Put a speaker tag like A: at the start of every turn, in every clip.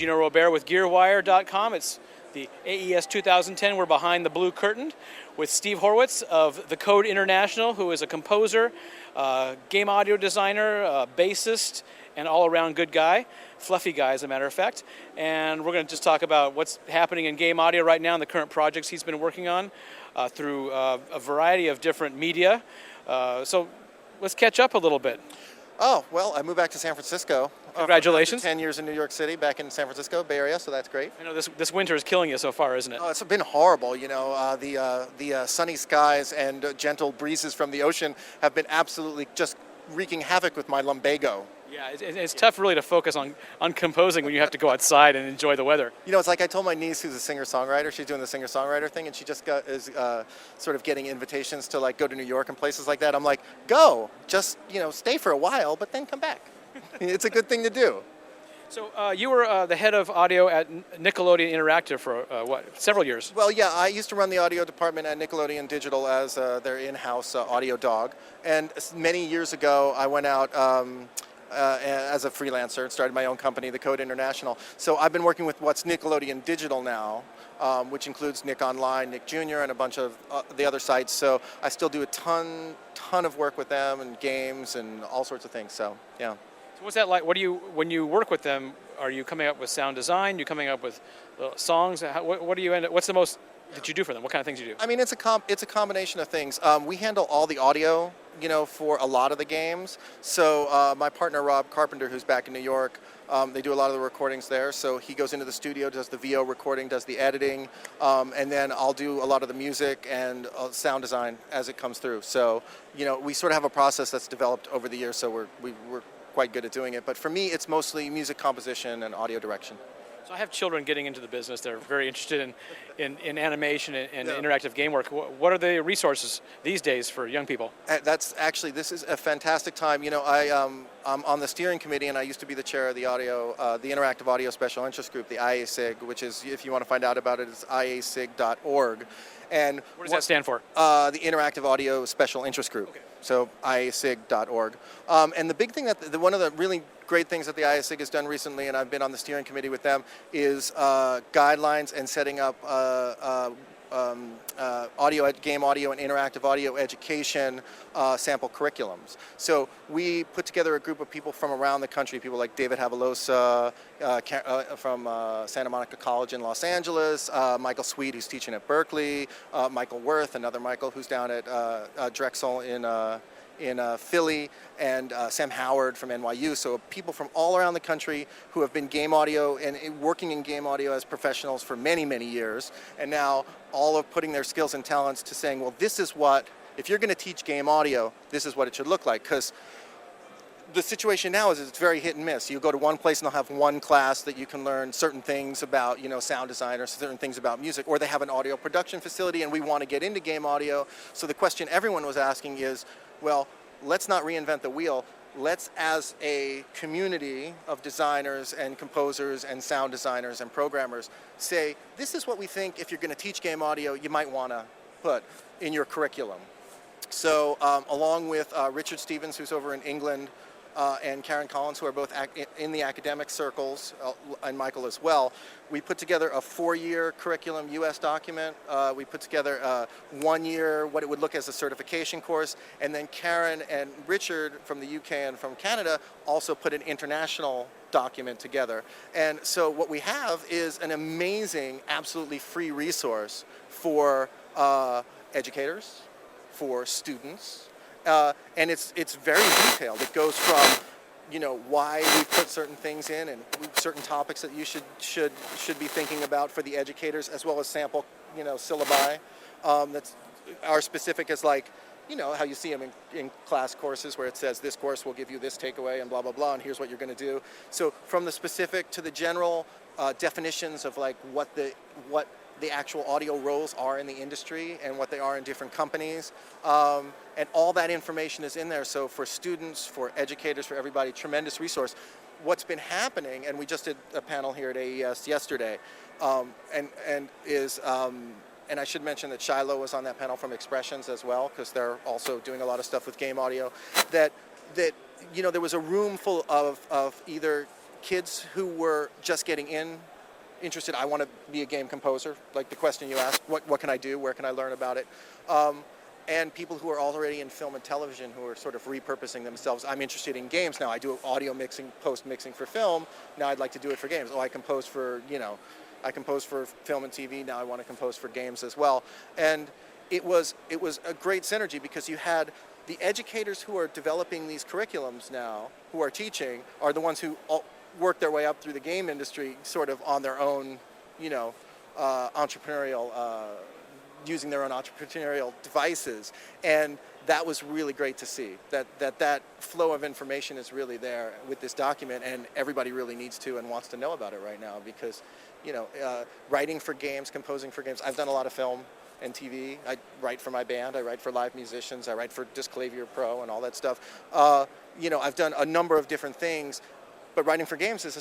A: Gino Robair with GearWire.com. It's the AES 2010. We're behind the blue curtain with Steve Horowitz of The Code International, who is a composer, game audio designer, bassist, and all-around good guy. Fluffy guy, as a matter of fact. And we're going to just talk about what's happening in game audio right now and the current projects he's been working on through a variety of different media. So let's catch up a little bit.
B: Oh, well, I moved back to San Francisco.
A: Congratulations.
B: 10 years in New York City, back in San Francisco, Bay Area, so that's great.
A: I know this winter is killing you so far, isn't it?
B: Oh, it's been horrible, you know. The sunny skies and gentle breezes from the ocean have been absolutely just wreaking havoc with my lumbago.
A: Yeah, it's tough really to focus on composing when you have to go outside and enjoy the weather.
B: You know, it's like I told my niece, who's a singer-songwriter, she's doing the singer-songwriter thing, and she just is sort of getting invitations to like go to New York and places like that. I'm like, go, just, you know, stay for a while, but then come back. It's a good thing to do.
A: So you were the head of audio at Nickelodeon Interactive for several years?
B: Well, yeah, I used to run the audio department at Nickelodeon Digital as their in-house audio dog. And many years ago, I went out as a freelancer and started my own company, The Code International. So I've been working with what's Nickelodeon Digital now, which includes Nick Online, Nick Jr., and a bunch of the other sites. So I still do a ton of work with them and games and all sorts of things. So, yeah.
A: So what's that like? When you work with them, are you coming up with sound design? You coming up with songs? What do you end up? What's the most that you do for them? What kind of things you do?
B: I mean, it's a combination of things. We handle all the audio, you know, for a lot of the games. So my partner Rob Carpenter, who's back in New York, they do a lot of the recordings there. So he goes into the studio, does the VO recording, does the editing, and then I'll do a lot of the music and sound design as it comes through. So, you know, we sort of have a process that's developed over the years. So we're quite good at doing it. But for me, it's mostly music composition and audio direction.
A: So I have children getting into the business. They're very interested in animation and interactive game work. What are the resources these days for young people?
B: This is a fantastic time. You know, I'm on the steering committee, and I used to be the chair of the Interactive Audio Special Interest Group, the IASIG, which is, if you want to find out about it, it's iasig.org. And
A: what does that stand for?
B: The Interactive Audio Special Interest Group. Okay. So iasig.org. And the big thing one of the really great things that the IASIG has done recently, and I've been on the steering committee with them, is guidelines and setting up game audio and interactive audio education sample curriculums. So we put together a group of people from around the country, people like David Havalosa from Santa Monica College in Los Angeles, Michael Sweet, who's teaching at Berkeley, Michael Worth, another Michael who's down at Drexel in Philly, and Sam Howard from NYU. So people from all around the country who have been game audio and working in game audio as professionals for many, many years, and now all of putting their skills and talents to saying, well, this is what, if you're going to teach game audio, this is what it should look like. Because the situation now is it's very hit and miss. You go to one place and they'll have one class that you can learn certain things about, you know, sound design or certain things about music, or they have an audio production facility and we want to get into game audio. So the question everyone was asking is, well, let's not reinvent the wheel. Let's, as a community of designers and composers and sound designers and programmers, say, this is what we think if you're going to teach game audio, you might want to put in your curriculum. So along with Richard Stevens, who's over in England, and Karen Collins, who are both in the academic circles, and Michael as well, we put together a 4-year curriculum US document. We put together a 1-year, what it would look as a certification course, and then Karen and Richard from the UK and from Canada also put an international document together. And so what we have is an amazing, absolutely free resource for educators, for students, and it's very detailed. It goes from, you know, why we put certain things in and certain topics that you should be thinking about for the educators, as well as sample, you know, syllabi that are specific as, like, you know, how you see them in class courses where it says this course will give you this takeaway and blah, blah, blah, and here's what you're going to do. So from the specific to the general definitions of like what the actual audio roles are in the industry and what they are in different companies. And all that information is in there. So for students, for educators, for everybody, tremendous resource. What's been happening, and we just did a panel here at AES yesterday, and I should mention that Shiloh was on that panel from Expressions as well, because they're also doing a lot of stuff with game audio, that you know, there was a room full of either kids who were just getting interested. I want to be a game composer, like the question you asked, what can I do, where can I learn about it? And people who are already in film and television who are sort of repurposing themselves. I'm interested in games now. I do audio mixing, post-mixing for film. Now I'd like to do it for games. Oh, I compose for, I compose for film and TV. Now I want to compose for games as well. And it was a great synergy because you had the educators who are developing these curriculums now, who are teaching, are the ones who work their way up through the game industry sort of on their own, entrepreneurial, using their own entrepreneurial devices. And that was really great to see, that flow of information is really there with this document, and everybody really needs to and wants to know about it right now because, writing for games, composing for games. I've done a lot of film and TV. I write for my band, I write for live musicians, I write for Disc Clavier Pro and all that stuff. I've done a number of different things, but writing for games is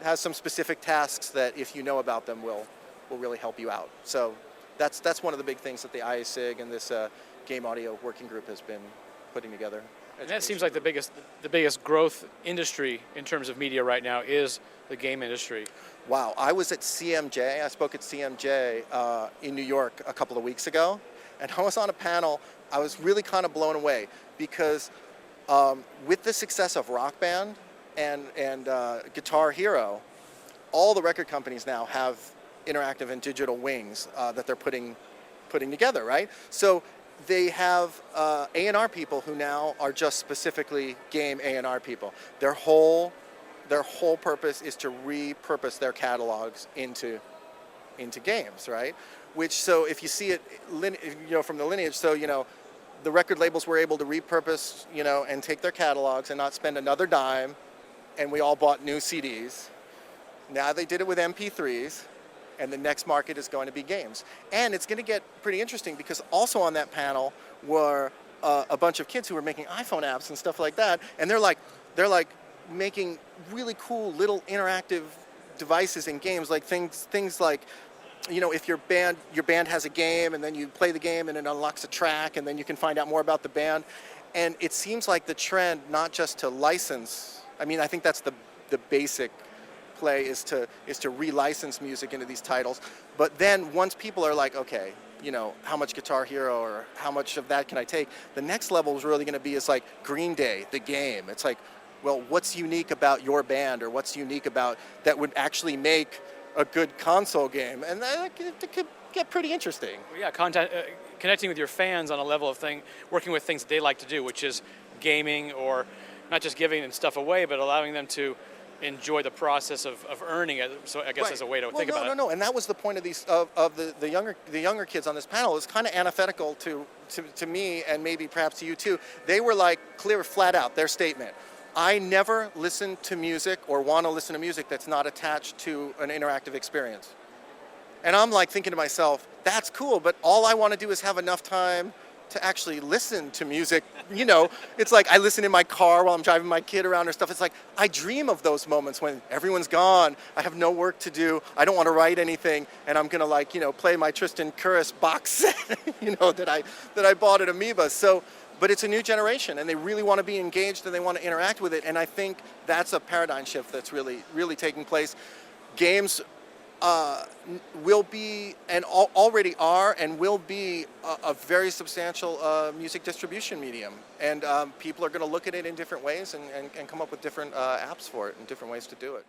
B: has some specific tasks that if you know about them will really help you out. So that's one of the big things that the IASIG and this game audio working group has been putting together.
A: And that seems like the biggest growth industry in terms of media right now is the game industry.
B: Wow, I was at CMJ, I spoke at CMJ in New York a couple of weeks ago, and I was on a panel. I was really kind of blown away because with the success of Rock Band and Guitar Hero, all the record companies now have interactive and digital wings that they're putting together, right? So they have A&R people who now are just specifically game A&R people. Their whole purpose is to repurpose their catalogs into games, right? Which, so if you see it, from the lineage, so the record labels were able to repurpose, and take their catalogs and not spend another dime, and we all bought new CDs. Now they did it with MP3s. And the next market is going to be games. And it's going to get pretty interesting because also on that panel were a bunch of kids who were making iPhone apps and stuff like that. And they're like making really cool little interactive devices in games, like things like, if your band has a game and then you play the game and it unlocks a track and then you can find out more about the band. And it seems like the trend, not just to license, I think that's the basic play is to relicense music into these titles, but then once people are like, okay, how much Guitar Hero or how much of that can I take? The next level is really going to be is like Green Day, the game. It's like, well, what's unique about your band or what's unique about that would actually make a good console game? And it could get pretty interesting.
A: Well, yeah, connecting with your fans on a level of working with things that they like to do, which is gaming, or not just giving stuff away, but allowing them to enjoy the process of earning it. So I guess as a way to think about it.
B: No, and that was the point of these of the younger kids on this panel. It's kind of antithetical to me and maybe perhaps to you too. They were like clear, flat out their statement. I never listen to music or want to listen to music that's not attached to an interactive experience. And I'm like thinking to myself, that's cool, but all I want to do is have enough time to actually listen to music. It's like I listen in my car while I'm driving my kid around or stuff. It's like I dream of those moments when everyone's gone, I have no work to do, I don't want to write anything, and I'm gonna play my Tristan Curris box set, that I bought at Amoeba. So, but it's a new generation, and they really want to be engaged and they want to interact with it. And I think that's a paradigm shift that's really, really taking place. Games will be, and already are, and will be a very substantial music distribution medium. And people are going to look at it in different ways and come up with different apps for it and different ways to do it.